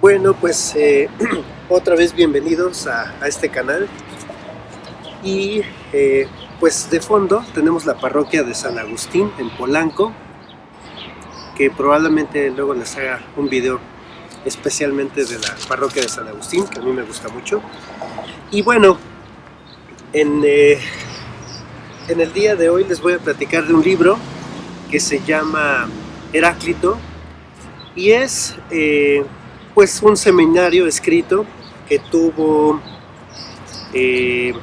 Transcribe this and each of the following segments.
Bueno, pues otra vez bienvenidos a este canal y pues de fondo tenemos la parroquia de San Agustín en Polanco, que probablemente luego les haga un video especialmente de la parroquia de San Agustín, que a mí me gusta mucho. Y bueno, en el día de hoy les voy a platicar de un libro que se llama Heráclito y es pues un seminario escrito que tuvo en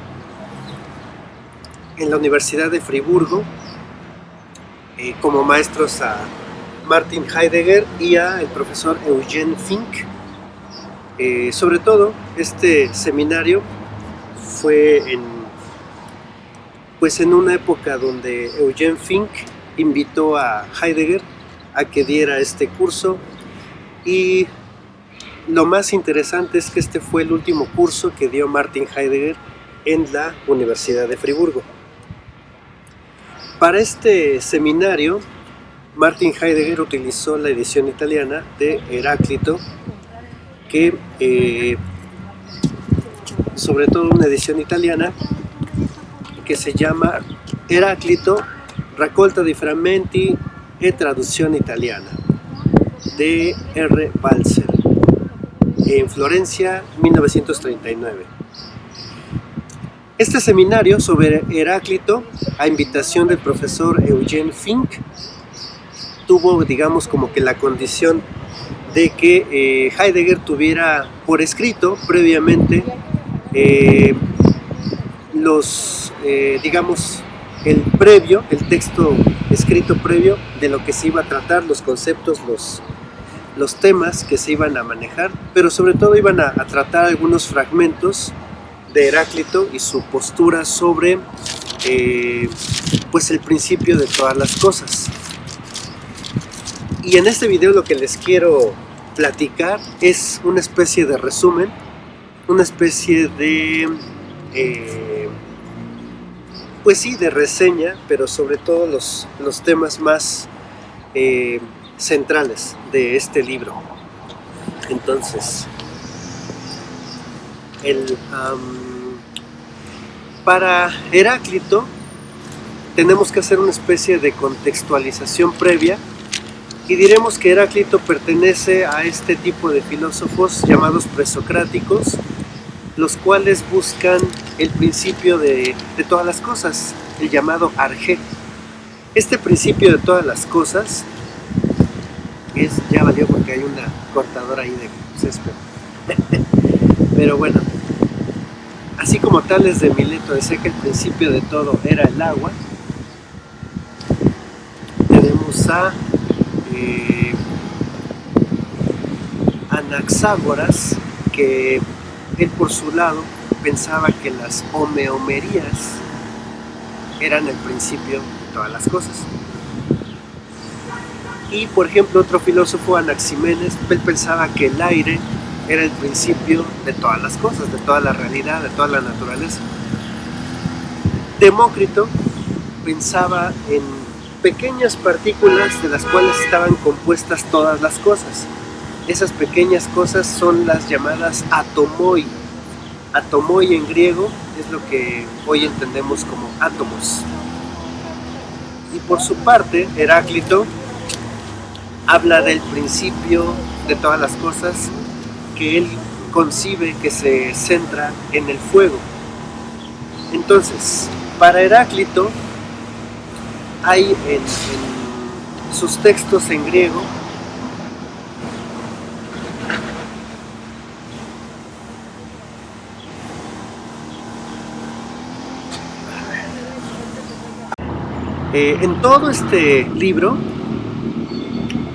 la Universidad de Friburgo como maestros a Martin Heidegger y a el profesor Eugen Fink. Sobre todo este seminario fue en una época donde Eugen Fink invitó a Heidegger a que diera este curso, y lo más interesante es que este fue el último curso que dio Martin Heidegger en la Universidad de Friburgo. Para este seminario, Martin Heidegger utilizó la edición italiana de Heráclito, que sobre todo una edición italiana que se llama Heráclito, raccolta di frammenti e traduzione italiana, de R. Balzer, en Florencia, 1939. Este seminario sobre Heráclito, a invitación del profesor Eugen Fink, tuvo, digamos, como que la condición de que Heidegger tuviera por escrito previamente digamos, el texto escrito previo de lo que se iba a tratar, los conceptos, los temas que se iban a manejar, pero sobre todo iban a tratar algunos fragmentos de Heráclito y su postura sobre pues el principio de todas las cosas. Y en este video lo que les quiero platicar es una especie de resumen, una especie de pues sí, de reseña, pero sobre todo los temas más centrales de este libro. Entonces, para Heráclito tenemos que hacer una especie de contextualización previa, y diremos que Heráclito pertenece a este tipo de filósofos llamados presocráticos, los cuales buscan el principio de todas las cosas, el llamado arjé. Este principio de todas las cosas ya valió porque hay una cortadora ahí de césped. Pero bueno, así como Tales de Mileto decía que el principio de todo era el agua, tenemos a Anaxágoras, que él por su lado pensaba que las homeomerías eran el principio de todas las cosas. Y por ejemplo otro filósofo, Anaximenes, él pensaba que el aire era el principio de todas las cosas, de toda la realidad, de toda la naturaleza. Demócrito pensaba en pequeñas partículas de las cuales estaban compuestas todas las cosas. Esas pequeñas cosas son las llamadas atomoi. Atomoi en griego es lo que hoy entendemos como átomos. Y por su parte, Heráclito habla del principio de todas las cosas, que él concibe que se centra en el fuego. Entonces, para Heráclito hay en sus textos en griego en todo este libro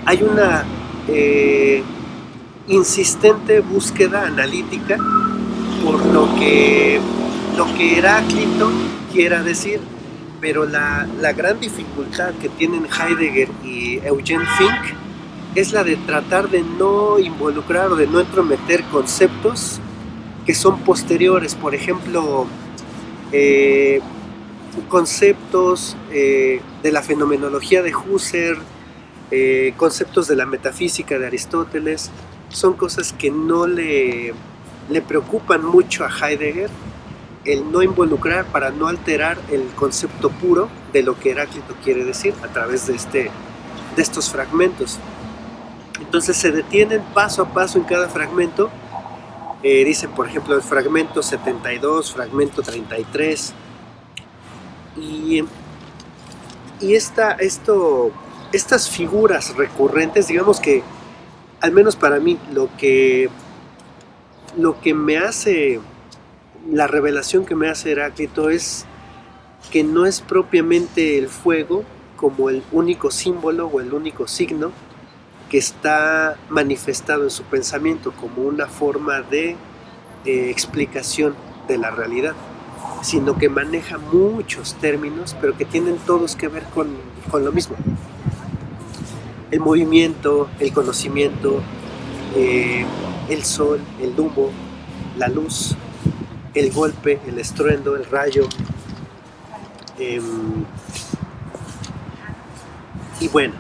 hay una insistente búsqueda analítica por lo que Heráclito quiera decir. Pero la gran dificultad que tienen Heidegger y Eugen Fink es la de tratar de no involucrar o de no entrometer conceptos que son posteriores. Por ejemplo, eh, conceptos de la fenomenología de Husserl, conceptos de la metafísica de Aristóteles, son cosas que no le preocupan mucho a Heidegger, el no involucrar para no alterar el concepto puro de lo que Heráclito quiere decir a través de estos fragmentos. Entonces se detienen paso a paso en cada fragmento. Dicen, por ejemplo, el fragmento 72, fragmento 33. Y estas figuras recurrentes, digamos que, al menos para mí, lo que me hace, la revelación que me hace Heráclito es que no es propiamente el fuego como el único símbolo o el único signo que está manifestado en su pensamiento como una forma de explicación de la realidad, sino que maneja muchos términos, pero que tienen todos que ver con lo mismo. El movimiento, el conocimiento, el sol, el humo, la luz, el golpe, el estruendo, el rayo. Y bueno,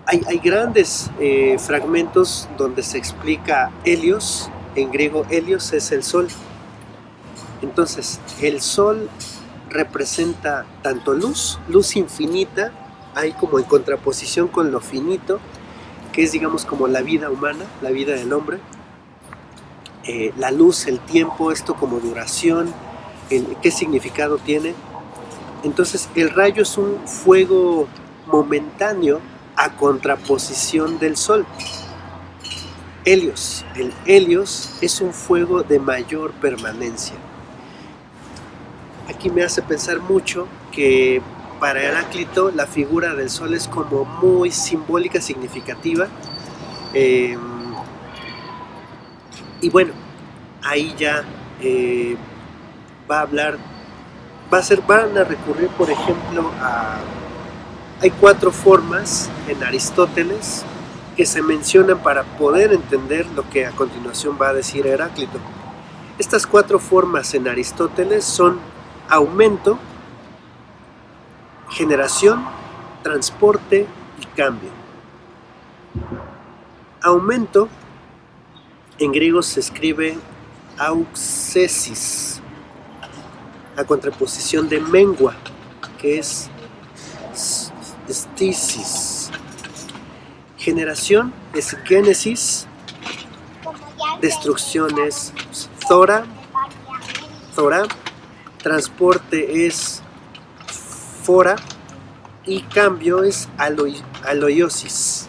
hay grandes fragmentos donde se explica Helios. En griego, Helios es el sol. Entonces, el sol representa tanto luz infinita, hay como en contraposición con lo finito, que es, digamos, como la vida humana, la vida del hombre. La luz, el tiempo, esto como duración, qué significado tiene. Entonces, el rayo es un fuego momentáneo a contraposición del sol. Helios, el Helios es un fuego de mayor permanencia. Aquí me hace pensar mucho que para Heráclito la figura del sol es como muy simbólica, significativa. Y bueno, ahí ya va a hablar, van a recurrir, por ejemplo, hay 4 formas en Aristóteles que se mencionan para poder entender lo que a continuación va a decir Heráclito. Estas 4 formas en Aristóteles son aumento, generación, transporte y cambio. Aumento en griego se escribe auxesis, a contraposición de mengua, que es stisis. Generación es génesis, destrucción es thora, transporte es fora y cambio es aloiosis.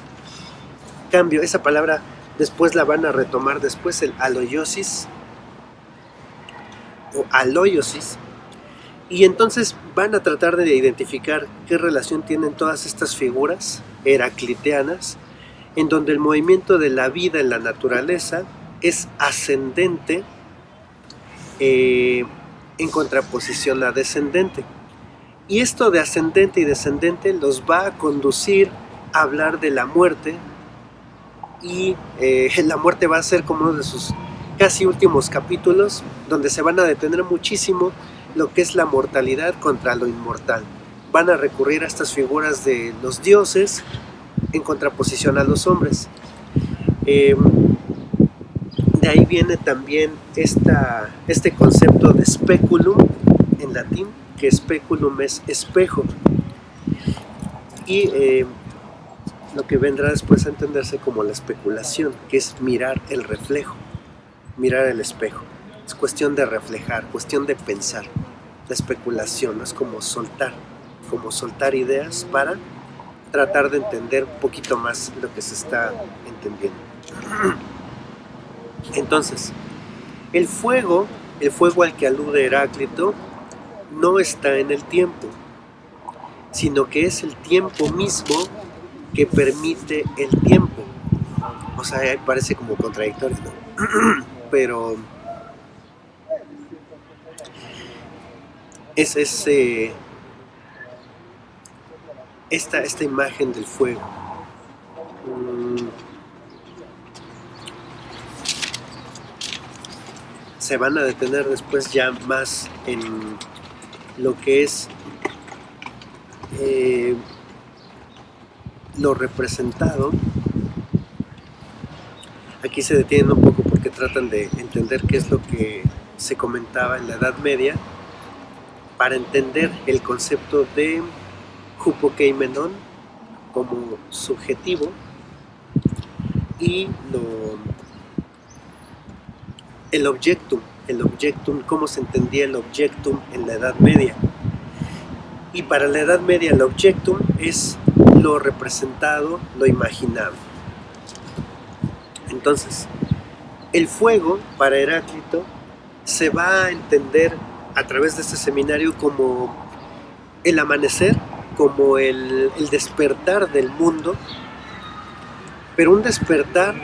Cambio, esa palabra después la van a retomar después, el aloiosis o aloiosis. Y entonces van a tratar de identificar qué relación tienen todas estas figuras heracliteanas, en donde el movimiento de la vida en la naturaleza es ascendente en contraposición a descendente. Y esto de ascendente y descendente los va a conducir a hablar de la muerte, y la muerte va a ser como uno de sus casi últimos capítulos, donde se van a detener muchísimo lo que es la mortalidad contra lo inmortal. Van a recurrir a estas figuras de los dioses en contraposición a los hombres. De ahí viene también este concepto de speculum en latín, que speculum es espejo, y lo que vendrá después a entenderse como la especulación, que es mirar el reflejo, mirar el espejo. Es cuestión de reflejar, cuestión de pensar. La especulación es como soltar ideas para tratar de entender un poquito más lo que se está entendiendo. Entonces, el fuego al que alude Heráclito no está en el tiempo, sino que es el tiempo mismo que permite el tiempo. O sea, parece como contradictorio, ¿no? Pero es esta imagen del fuego. Se van a detener después ya más en lo que es lo representado. Aquí se detienen un poco porque tratan de entender qué es lo que se comentaba en la Edad Media para entender el concepto de Hupokeimenon como subjetivo y el objectum, cómo se entendía el objectum en la Edad Media. Y para la Edad Media el objectum es lo representado, lo imaginado. Entonces, el fuego para Heráclito se va a entender a través de este seminario como el amanecer, como el despertar del mundo, pero un despertar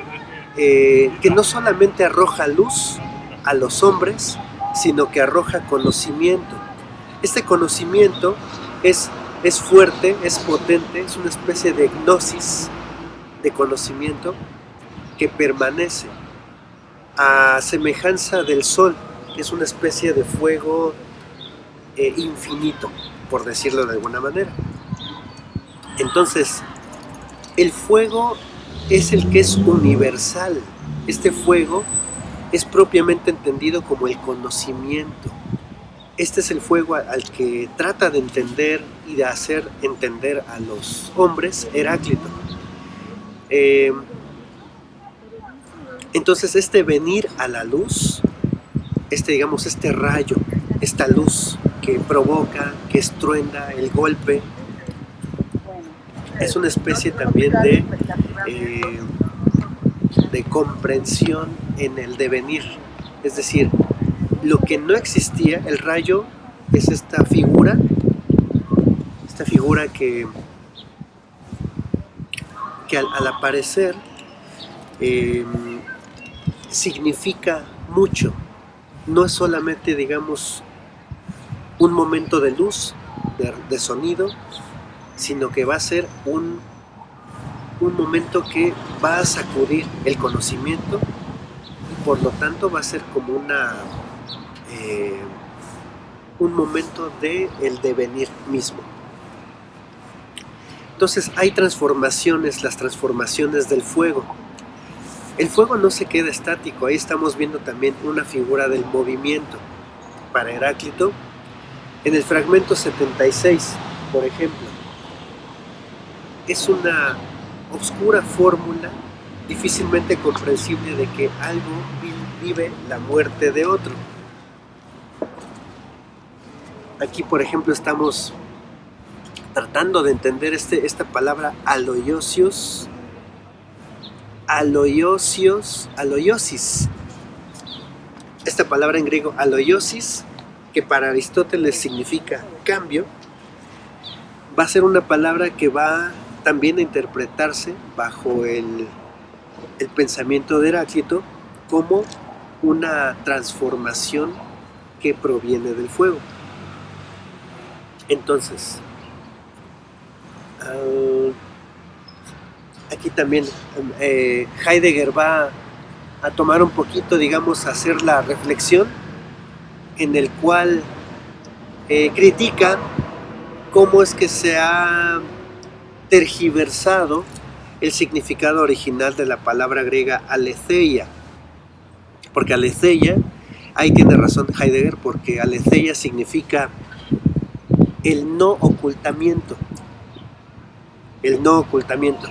que no solamente arroja luz a los hombres, sino que arroja conocimiento. Este conocimiento es fuerte, es potente, es una especie de gnosis, de conocimiento que permanece, a semejanza del sol, que es una especie de fuego infinito, por decirlo de alguna manera. Entonces, el fuego es el que es universal. Este fuego es propiamente entendido como el conocimiento. Este es el fuego al que trata de entender y de hacer entender a los hombres Heráclito. Entonces este venir a la luz, este rayo, esta luz que provoca, que estruenda el golpe, es una especie también de comprensión en el devenir. Es decir, lo que no existía, el rayo es esta figura que al aparecer significa mucho. No es solamente, digamos, un momento de luz, de sonido, sino que va a ser un momento que va a sacudir el conocimiento y por lo tanto va a ser como un momento del devenir mismo. Entonces hay transformaciones, las transformaciones del fuego. El fuego no se queda estático, ahí estamos viendo también una figura del movimiento. Para Heráclito, en el fragmento 76, por ejemplo, es una oscura fórmula difícilmente comprensible de que algo vive la muerte de otro. Aquí, por ejemplo, estamos tratando de entender esta palabra aloiosis, esta palabra en griego aloiosis, que para Aristóteles significa cambio, va a ser una palabra que va también a interpretarse bajo el pensamiento de Heráclito como una transformación que proviene del fuego. Entonces, aquí también Heidegger va a tomar un poquito, digamos, a hacer la reflexión en el cual critica cómo es que se ha tergiversado el significado original de la palabra griega aletheia. Porque aletheia, ahí tiene razón Heidegger, porque aletheia significa el no ocultamiento. El no ocultamiento.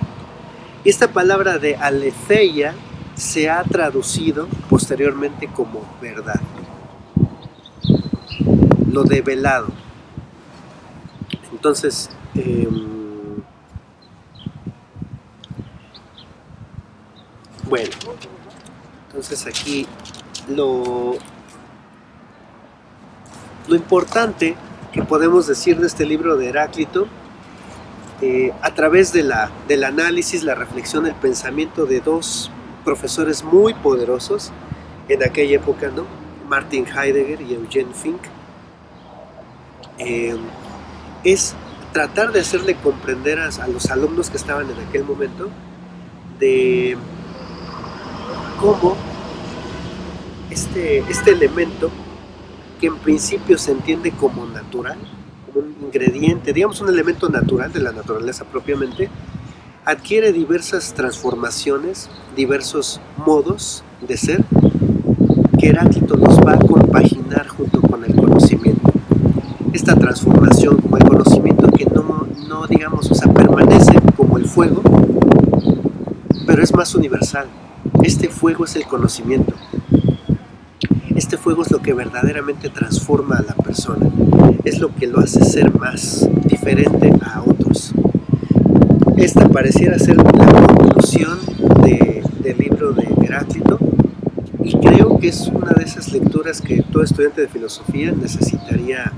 Y esta palabra de aletheia se ha traducido posteriormente como verdad. Lo develado. Entonces, bueno, entonces aquí lo importante que podemos decir de este libro de Heráclito, a través del análisis, la reflexión, el pensamiento de dos profesores muy poderosos en aquella época, ¿no? Martin Heidegger y Eugen Fink, eh, es tratar de hacerle comprender a los alumnos que estaban en aquel momento de cómo este elemento, que en principio se entiende como natural, como un ingrediente, digamos un elemento natural de la naturaleza propiamente, adquiere diversas transformaciones, diversos modos de ser, que Heráclito los va a compaginar junto con el conocimiento. Esta transformación como el conocimiento que no digamos, o sea, permanece como el fuego, pero es más universal. Este fuego es el conocimiento. Este fuego es lo que verdaderamente transforma a la persona. Es lo que lo hace ser más diferente a otros. Esta pareciera ser la conclusión del libro de Heráclito, y creo que es una de esas lecturas que todo estudiante de filosofía necesitaría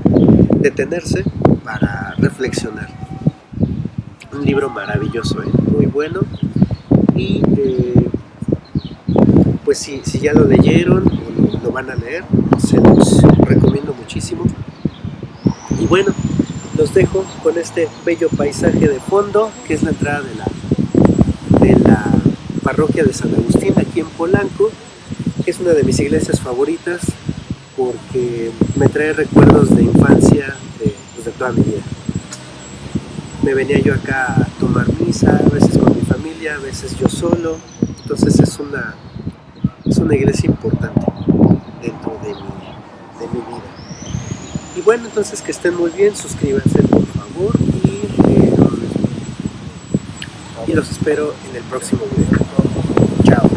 detenerse para reflexionar. Un libro maravilloso, muy bueno. Y pues si ya lo leyeron o lo van a leer, se los recomiendo muchísimo. Y bueno, los dejo con este bello paisaje de fondo, que es la entrada de la parroquia de San Agustín aquí en Polanco, que es una de mis iglesias favoritas porque me trae recuerdos de infancia de toda mi vida. Me venía yo acá a tomar misa, a veces con mi familia, a veces yo solo. Entonces es una iglesia importante dentro de mi vida. Y bueno, entonces que estén muy bien, suscríbanse por favor y los espero en el próximo video. Chao.